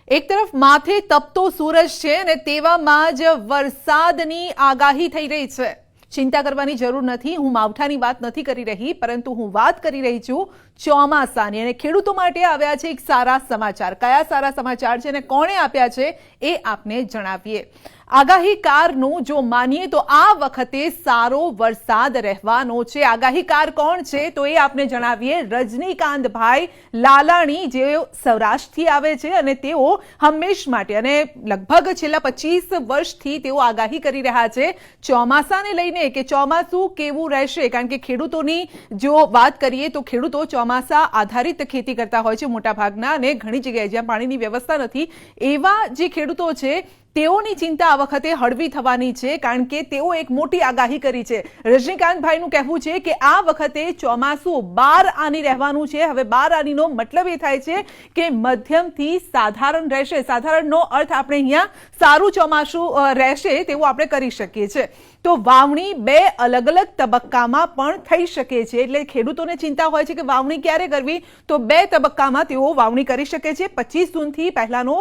એક તરફ માથે તપતો સૂરજ છે અને તેવામાં જ વરસાદની આગાહી થઈ રહી છે। ચિંતા કરવાની જરૂર નથી। હું માવઠાની વાત નથી કરી રહી, પરંતુ હું વાત કરી રહી છું ચોમાસાની। અને ખેડૂતો માટે આવ્યા છે એક સારા સમાચાર। કયા સારા સમાચાર છે અને કોણે આપ્યા છે એ આપને જણાવીએ। આગાહીકારનું જો માનીએ તો આ વખતે સારો વરસાદ રહેવાનો છે। આગાહીકાર કોણ છે તો એ આપને જણાવીએ। રજનીકાંતભાઈ લાલાણી, જેઓ સૌરાષ્ટ્રથી આવે છે અને તેઓ હંમેશ માટે અને લગભગ છેલ્લા 25 વર્ષથી તેઓ આગાહી કરી રહ્યા છે ચોમાસાને લઈને કે ચોમાસું કેવું રહેશે। કારણ કે ખેડૂતોની જો વાત કરીએ તો ખેડૂતો ચોમાસા આધારિત ખેતી કરતા હોય છે મોટાભાગના, અને ઘણી જગ્યાએ જ્યાં પાણીની વ્યવસ્થા નથી એવા જે ખેડૂતો છે તેઓની ચિંતા આ વખતે હળવી થવાની છે, કારણ કે તેઓ એક મોટી આગાહી કરી છે। રજનીકાંતભાઈનું કહેવું છે કે આ વખતે ચોમાસું 12 આની રહેવાનું છે। હવે 12 આનીનો મતલબ એ થાય છે કે મધ્યમથી સાધારણ રહેશે। સાધારણનો અર્થ આપણે અહીંયા સારું ચોમાસું રહેશે તેવું આપણે કરી શકીએ છીએ। તો વાવણી 2 અલગ અલગ તબક્કામાં પણ થઈ શકે છે। એટલે ખેડૂતોને ચિંતા હોય છે કે વાવણી ક્યારે કરવી, તો 2 તબક્કામાં તેઓ વાવણી કરી શકે છે। 25 જૂનથી પહેલાનો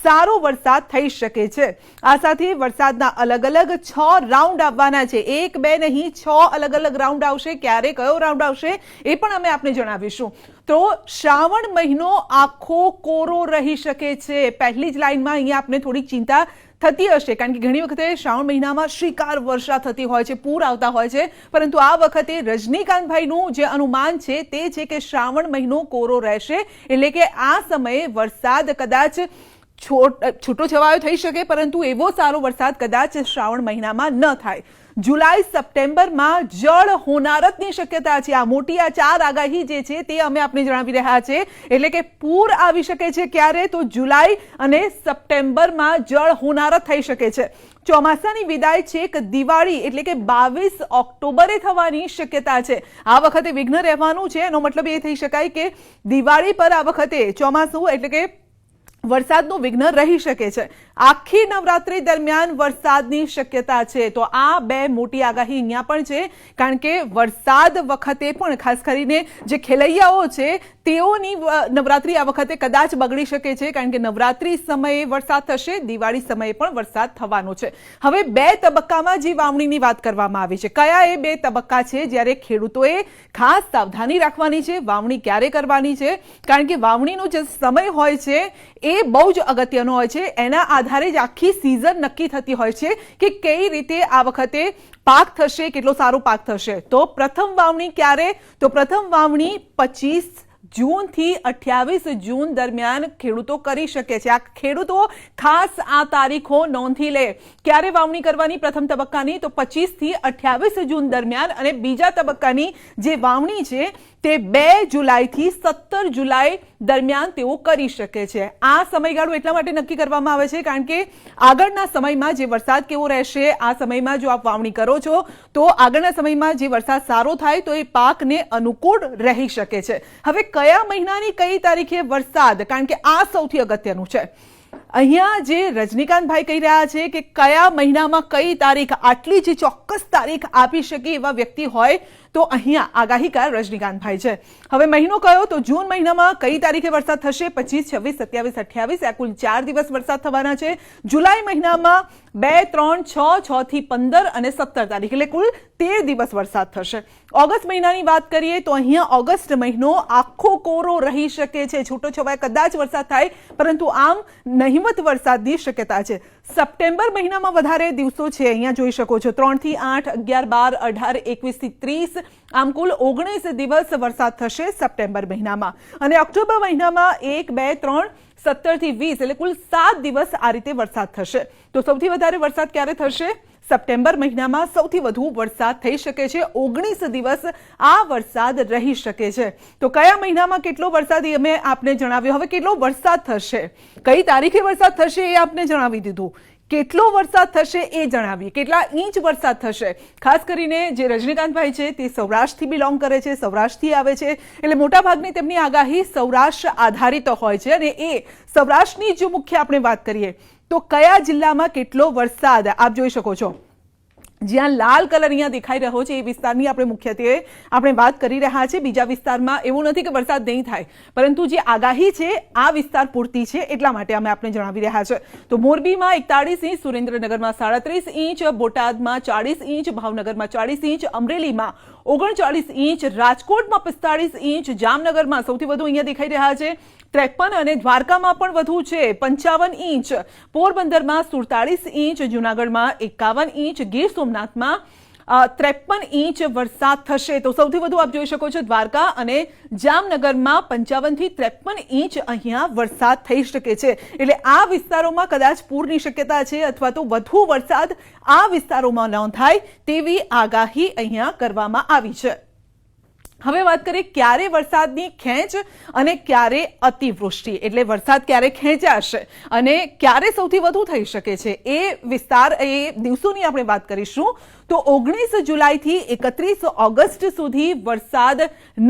સારો વરસાદ થઈ શકે છે। આ સાથે વરસાદના અલગ અલગ 6 રાઉન્ડ આવવાના છે। 1 2 નહીં, 6 અલગ અલગ રાઉન્ડ આવશે। ક્યારે કયો રાઉન્ડ આવશે એ પણ અમે આપને જણાવીશું। તો શ્રાવણ મહિનો આખો કોરો રહી શકે છે। પહેલી જ લાઈનમાં અહીંયા આપને થોડીક ચિંતા થતી હશે, કારણ કે ઘણી વખતે શ્રાવણ મહિનામાં શ્રીકાર વર્ષા થતી હોય છે, પૂર આવતા હોય છે, પરંતુ આ વખતે રજનીકાંતભાઈનું જે અનુમાન છે તે છે કે શ્રાવણ મહિનો કોરો રહેશે। એટલે કે આ સમયે વરસાદ કદાચ છૂટો છવાયો થઈ શકે, પરંતુ એવો સારો વરસાદ કદાચ શ્રાવણ મહિનામાં ન થાય। જુલાઈ સપ્ટેમ્બરમાં જળ હોનારતની શક્યતા છે। આ મોટી 4 આગાહી જે છે તે અમે આપને જણાવી રહ્યા છે। એટલે કે પૂર આવી શકે છે ક્યારે, તો જુલાઈ અને સપ્ટેમ્બરમાં જળ હોનારત થઈ શકે છે। ચોમાસાની વિદાય છેક દિવાળી એટલે કે 22 ઓક્ટોબરે થવાની શક્યતા છે। આ વખતે વિઘ્ન રહેવાનું છે, એનો મતલબ એ થઈ શકાય કે દિવાળી પર આ વખતે ચોમાસું એટલે કે વરસાદનું વિઘ્ન રહી શકે છે। આખી નવરાત્રી દરમિયાન વરસાદની શક્યતા છે। તો આ 2 મોટી આગાહી અહીંયા પણ છે, કારણ કે વરસાદ વખતે પણ ખાસ કરીને જે ખેલૈયાઓ છે તેઓની નવરાત્રી આ વખતે કદાચ બગડી શકે છે, કારણ કે નવરાત્રી સમયે વરસાદ થશે, દિવાળી સમયે પણ વરસાદ થવાનો છે। હવે 2 તબક્કામાં જે વાવણીની વાત કરવામાં આવી છે, કયા એ 2 તબક્કા છે જ્યારે ખેડૂતોએ ખાસ સાવધાની રાખવાની છે વાવણી ક્યારે કરવાની છે, કારણ કે વાવણીનો જે સમય હોય છે એ બહુ જ અગત્યનો હોય છે। એના આધારે જ આખી સિઝન નક્કી થતી હોય છે કે કઈ રીતે આ વખતે પાક થશે, કેટલો સારો પાક થશે। તો પ્રથમ વાવણી ક્યારે, તો પ્રથમ વાવણી 25 જૂનથી 28 જૂન દરમિયાન ખેડૂતો કરી શકે છે। આ ખેડૂતો ખાસ આ તારીખો નોંધી લે। ક્યારે વાવણી કરવાની પ્રથમ તબક્કાની, તો 25 થી 28 જૂન દરમિયાન, અને બીજા તબક્કાની જે વાવણી છે તે 2 જુલાઈથી 17 જુલાઈ દરમિયાન તેઓ કરી શકે છે। આ સમયગાળો એટલા માટે નક્કી કરવામાં આવે છે કારણ કે આગળના સમયમાં જે વરસાદ કેવો રહેશે, આ સમયમાં જો આપ વાવણી કરો છો તો આગળના સમયમાં જે વરસાદ સારો થાય તો એ પાકને અનુકૂળ રહી શકે છે। હવે કયા મહિનાની કઈ તારીખે વરસાદ, કારણ કે આ સૌથી અગત્યનું છે। અહીંયા જે રજનીકાંતભાઈ કહી રહ્યા છે કે કયા મહિનામાં કઈ તારીખ, આટલી જે ચોક્કસ તારીખ આપી શકે એવા વ્યક્તિ હોય તો અહીંયા આગાહીકાર રજનીકાંતભાઈ છે। હવે મહિનો કયો, તો જૂન મહિનામાં કઈ તારીખે વરસાદ થશે, 25 26 27 28 આ કુલ 4 દિવસ વરસાદ થવાના છે। જુલાઈ મહિનામાં 2 3 6 6 થી 15 અને 17 તારીખ એટલે કુલ 13 દિવસ વરસાદ થશે। ઓગસ્ટ મહિનાની વાત કરીએ તો અહીંયા ઓગસ્ટ મહિનો આખો કોરો રહી શકે છે, છૂટો છવાય કદાચ વરસાદ થાય, પરંતુ આમ નહિવત વરસાદની શક્યતા છે। સપ્ટેમ્બર મહિનામાં વધારે દિવસો છે, અહીંયા જોઈ શકો છો 3 થી 8 11 12 18 21 થી 30 આમ કુલ 19 દિવસ વરસાદ થશે સપ્ટેમ્બર મહિનામાં। અને ઓક્ટોબર મહિનામાં 1 2 3 17 થી 20 એટલે કુલ 7 દિવસ આ રીતે વરસાદ થશે। તો સૌથી વધારે વરસાદ ક્યારે થશે, સપ્ટેમ્બર મહિનામાં સૌથી વધુ વરસાદ થઈ શકે છે। 19 દિવસ આ વરસાદ રહી શકે છે। તો કયા મહિનામાં કેટલો વરસાદ એ અમે આપને જણાવ્યો। હવે કેટલો વરસાદ થશે, કઈ તારીખે વરસાદ થશે એ આપને જણાવી દીધું, કેટલો વરસાદ થશે એ જણાવીએ, કેટલા ઇંચ વરસાદ થશે। ખાસ કરીને જે રજનીકાંતભાઈ છે તે સૌરાષ્ટ્રથી બિલોંગ કરે છે, સૌરાષ્ટ્રથી આવે છે, એટલે મોટાભાગની તેમની આગાહી સૌરાષ્ટ્ર આધારિત હોય છે। અને એ સૌરાષ્ટ્રની જો મુખ્ય આપણે વાત કરીએ તો કયા જિલ્લામાં કેટલો વરસાદ આપ જોઈ શકો છો। જ્યાં લાલ કલર અહીંયા દેખાઈ રહ્યો છે એ વિસ્તારની આપણે મુખ્યત્વે આપણે વાત કરી રહ્યા છીએ. બીજા વિસ્તારમાં એવું નથી કે વરસાદ નહીં થાય, પરંતુ જે આગાહી છે આ વિસ્તાર પૂરતી છે, એટલા માટે અમે આપને જણાવી રહ્યા છે. તો મોરબીમાં 41 ઇંચ, સુરેન્દ્રનગરમાં 37 ઇંચ, બોટાદમાં 40 ઇંચ, ભાવનગરમાં 40 ઇંચ, અમરેલીમાં 39 ઇંચ, રાજકોટમાં 45 ઇંચ, જામનગરમાં સૌથી વધુ અહીંયા દેખાઈ રહ્યા છે 53 અને દ્વારકામાં પણ વધુ છે 55 ઇંચ, પોરબંદરમાં 47 ઇંચ, જૂનાગઢમાં 51 ઇંચ, ગીર સોમનાથમાં 53 ઇંચ વરસાદ થશે. તો સૌથી વધુ આપ જોઈ શકો છો દ્વારકા અને જામનગરમાં 55 થી 53 ઇંચ અહીંયા વરસાદ થઈ શકે છે. એટલે આ વિસ્તારોમાં કદાચ પૂરની શક્યતા છે અથવા તો વધુ વરસાદ આ વિસ્તારોમાં નોંધાય તેવી આગાહી અહીંયા કરવામાં આવી છે. હવે વાત કરીએ ક્યારે વરસાદની ખેંચ અને ક્યારે અતિવૃષ્ટિ, એટલે વરસાદ ક્યારે ખેંચાશે અને ક્યારે સૌથી વધુ થઈ શકે છે એ વિસ્તાર એ દિવસોની આપણે વાત કરીશું. તો 19 જુલાઈથી 31 ઓગસ્ટ સુધી વરસાદ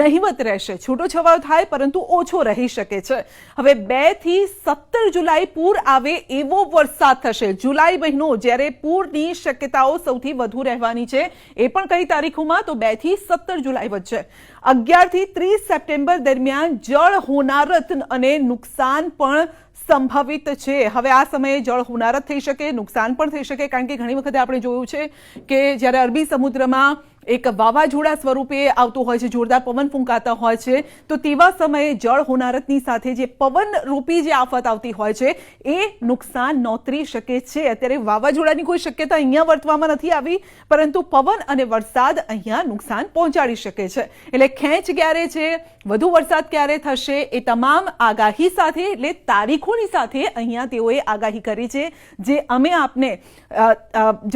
નહિવત રહેશે, છૂટોછવાયો થાય પરંતુ ઓછો રહી શકે છે. હવે 2 થી 17 જુલાઈ પૂર આવે એવો વરસાદ થશે. જુલાઈ મહિનો જ્યારે પૂરની શક્યતાઓ સૌથી વધુ રહેવાની છે, એ પણ કઈ તારીખોમાં? તો 2 થી 17 જુલાઈ વચ્ચે. 11 થી 30 સપ્ટેમ્બર દરમિયાન જળ હોનારત અને નુકસાન પણ સંભવિત છે. હવે આ સમયે જળ હોનારત થઈ શકે, નુકસાન પણ થઈ શકે, કારણ કે ઘણી વખતે આપણે જોયું છે કે જ્યારે અરબી સમુદ્રમાં એક વાવાઝોડા સ્વરૂપે આવતું હોય છે, જોરદાર પવન ફૂંકાતા હોય છે, તો તેવા સમયે જળ હોનારતની સાથે જે પવન રૂપી જે આફત આવતી હોય છે એ નુકસાન નોતરી શકે છે. અત્યારે વાવાઝોડાની કોઈ શક્યતા અહીંયા વર્તવામાં નથી આવી, પરંતુ પવન અને વરસાદ અહીંયા નુકસાન પહોંચાડી શકે છે. એટલે ખેંચ ક્યારે છે, વધુ વરસાદ ક્યારે થશે, એ તમામ આગાહી સાથે એટલે તારીખોની સાથે અહીંયા તેઓએ આગાહી કરી છે, જે અમે આપને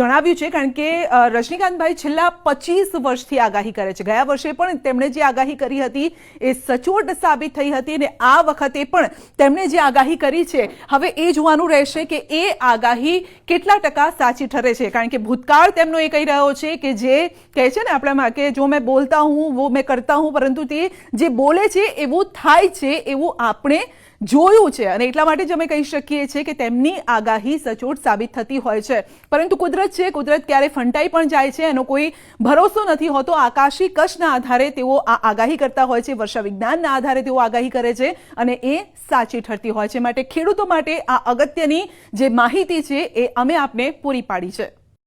જણાવ્યું છે. કારણ કે રજનીકાંતભાઈ છેલ્લા 25 વર્ષથી આગાહી કરે છે. ગયા વર્ષે પણ તેમણે જે આગાહી કરી હતી એ સચોટ સાબિત થઈ હતી અને આ વખતે પણ તેમણે જે આગાહી કરી છે, હવે એ જોવાનું રહેશે કે એ આગાહી કેટલા ટકા સાચી ઠરે છે. કારણ કે ભૂતકાળ તેમનો એ કહી રહ્યો છે કે જે કહે છે ને આપણામાં કે જો મેં બોલતા હું વો મેં કરતા હું, પરંતુ તે જે બોલે છે એવું થાય છે એવું આપણે જોયું છે. અને એટલા માટે જ અમે કહી શકીએ છીએ કે તેમની આગાહી સચોટ સાબિત થતી હોય છે. પરંતુ કુદરત છે, કુદરત ક્યારે ફંટાઈ પણ જાય છે, એનો કોઈ ભરોસો નથી હોતો. આકાશી કશના આધારે તેઓ આ આગાહી કરતા હોય છે, વર્ષા વિજ્ઞાનના આધારે તેઓ આગાહી કરે છે અને એ સાચી ઠરતી હોય છે. માટે ખેડૂતો માટે આ અગત્યની જે માહિતી છે એ અમે આપને પૂરી પાડી છે.